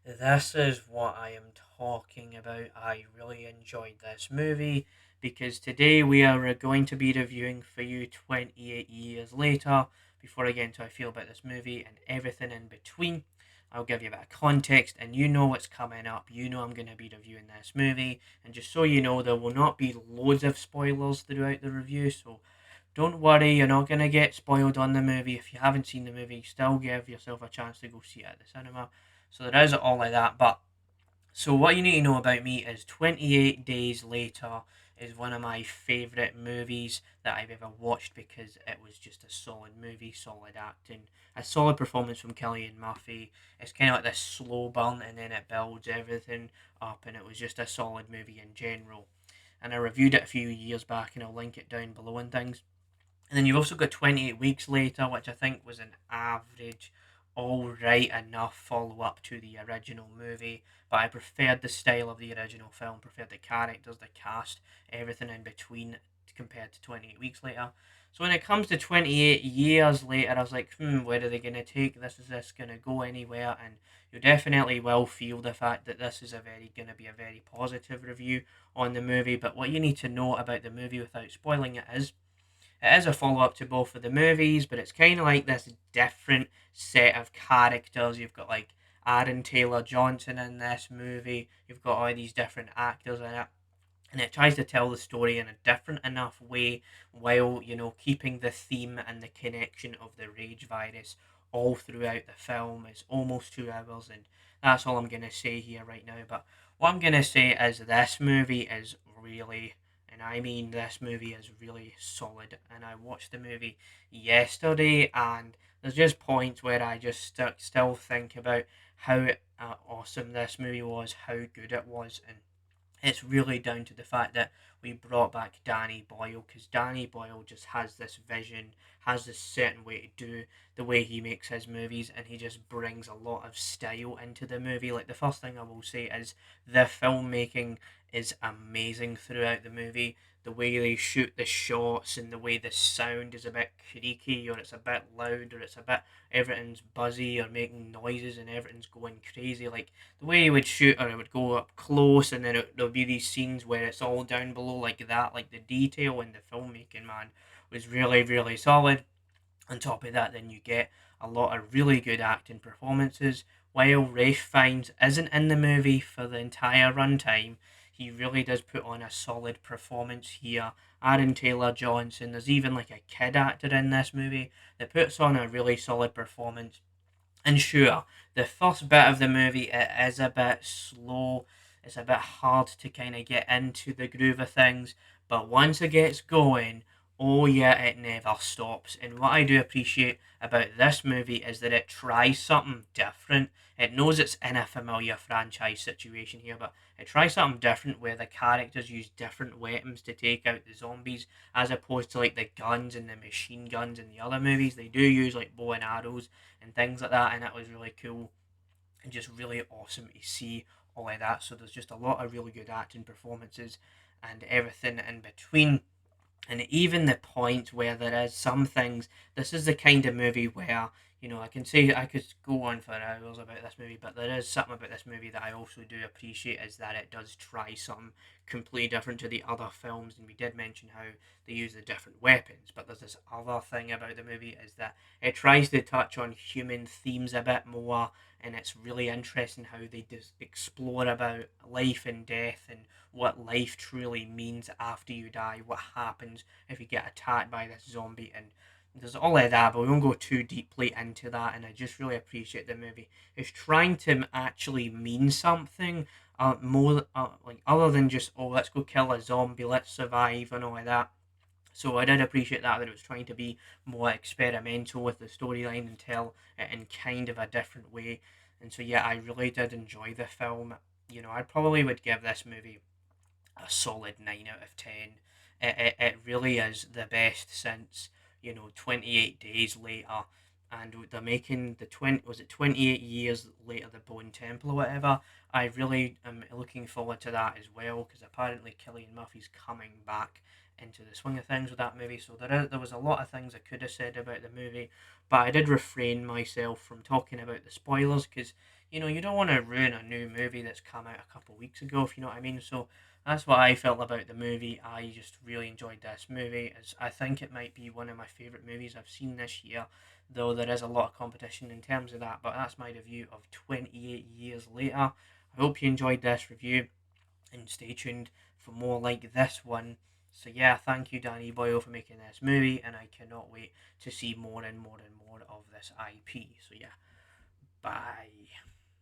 This is what I am talking about. I really enjoyed this movie because today we are going to be reviewing for you 28 years later. Before I get into how I feel about this movie and everything in between, I'll give you a bit of context and you know what's coming up. You know I'm going to be reviewing this movie. And just so you know, there will not be loads of spoilers throughout the review. So don't worry, you're not going to get spoiled on the movie. If you haven't seen the movie, still give yourself a chance to go see it at the cinema. So there is all like that. But so what you need to know about me is 28 Days Later is one of my favourite movies that I've ever watched because it was just a solid movie, solid acting, a solid performance from Cillian Murphy. It's kind of like this slow burn and then it builds everything up, and it was just a solid movie in general. And I reviewed it a few years back and I'll link it down below and things. And then you've also got 28 Weeks Later, which I think was an average, all right enough follow up to the original movie. But I preferred the style of the original film, preferred the characters, the cast, everything in between compared to 28 Weeks Later. So when it comes to 28 years later, I was like, where are they going to take this? Is this going to go anywhere? And you definitely will feel the fact that this is going to be a very positive review on the movie. But what you need to know about the movie without spoiling it is it is a follow up to both of the movies, but it's kind of like this different set of characters. You've got like Aaron Taylor Johnson in this movie, you've got all these different actors in it, and it tries to tell the story in a different enough way while keeping the theme and the connection of the rage virus all throughout the film. It's almost 2 hours, and that's all I'm gonna say here right now. But what I'm gonna say is this movie is really, and I mean this movie is really solid. And I watched the movie yesterday, and there's just points where I just still think about how awesome this movie was, how good it was, and it's really down to the fact that we brought back Danny Boyle, because Danny Boyle just has this vision, has this certain way to do the way he makes his movies, and he just brings a lot of style into the movie. Like, the first thing I will say is the filmmaking is amazing throughout the movie. The way they shoot the shots and the way the sound is a bit creaky, or it's a bit loud, or it's a bit everything's buzzy or making noises and everything's going crazy. Like the way he would shoot, or it would go up close, and then there'll be these scenes where it's all down below like that. Like the detail in the filmmaking, man, was really, really solid. On top of that, then you get a lot of really good acting performances. While Rafe Fiennes isn't in the movie for the entire runtime, he really does put on a solid performance here. Aaron Taylor Johnson, there's even like a kid actor in this movie that puts on a really solid performance. And sure, the first bit of the movie it is a bit slow. It's a bit hard to kind of get into the groove of things, but once it gets going, oh yeah, it never stops. And what I do appreciate about this movie is that it tries something different. It knows it's in a familiar franchise situation here, but it tries something different where the characters use different weapons to take out the zombies, as opposed to like the guns and the machine guns in the other movies. They do use like bow and arrows and things like that, and that was really cool and just really awesome to see all of that. So there's just a lot of really good acting performances and everything in between. And even the point where there is some things, this is the kind of movie where, I can say I could go on for hours about this movie, but there is something about this movie that I also do appreciate, is that it does try something completely different to the other films. And we did mention how they use the different weapons, but there's this other thing about the movie, is that it tries to touch on human themes a bit more, and it's really interesting how they just explore about life and death and what life truly means after you die, what happens if you get attacked by this zombie, and there's all of that, but we won't go too deeply into that. And I just really appreciate the movie is trying to actually mean something, more like other than just, oh, let's go kill a zombie, let's survive and all of that. So I did appreciate that it was trying to be more experimental with the storyline and tell it in kind of a different way. And so yeah, I really did enjoy the film. I probably would give this movie a solid 9 out of 10. It really is the best since 28 days later, and they're making the 20, was it 28 years later, the Bone Temple or whatever. I really am looking forward to that as well, because apparently Killian Murphy's coming back into the swing of things with that movie. So there was a lot of things I could have said about the movie, but I did refrain myself from talking about the spoilers, because you don't want to ruin a new movie that's come out a couple of weeks ago, if you know what I mean. So that's what I felt about the movie. I just really enjoyed this movie. I think it might be one of my favorite movies I've seen this year, though there is a lot of competition in terms of that. But that's my review of 28 Years Later. I hope you enjoyed this review, and stay tuned for more like this one. So yeah, thank you Danny Boyle for making this movie, and I cannot wait to see more and more and more of this IP. So yeah, bye.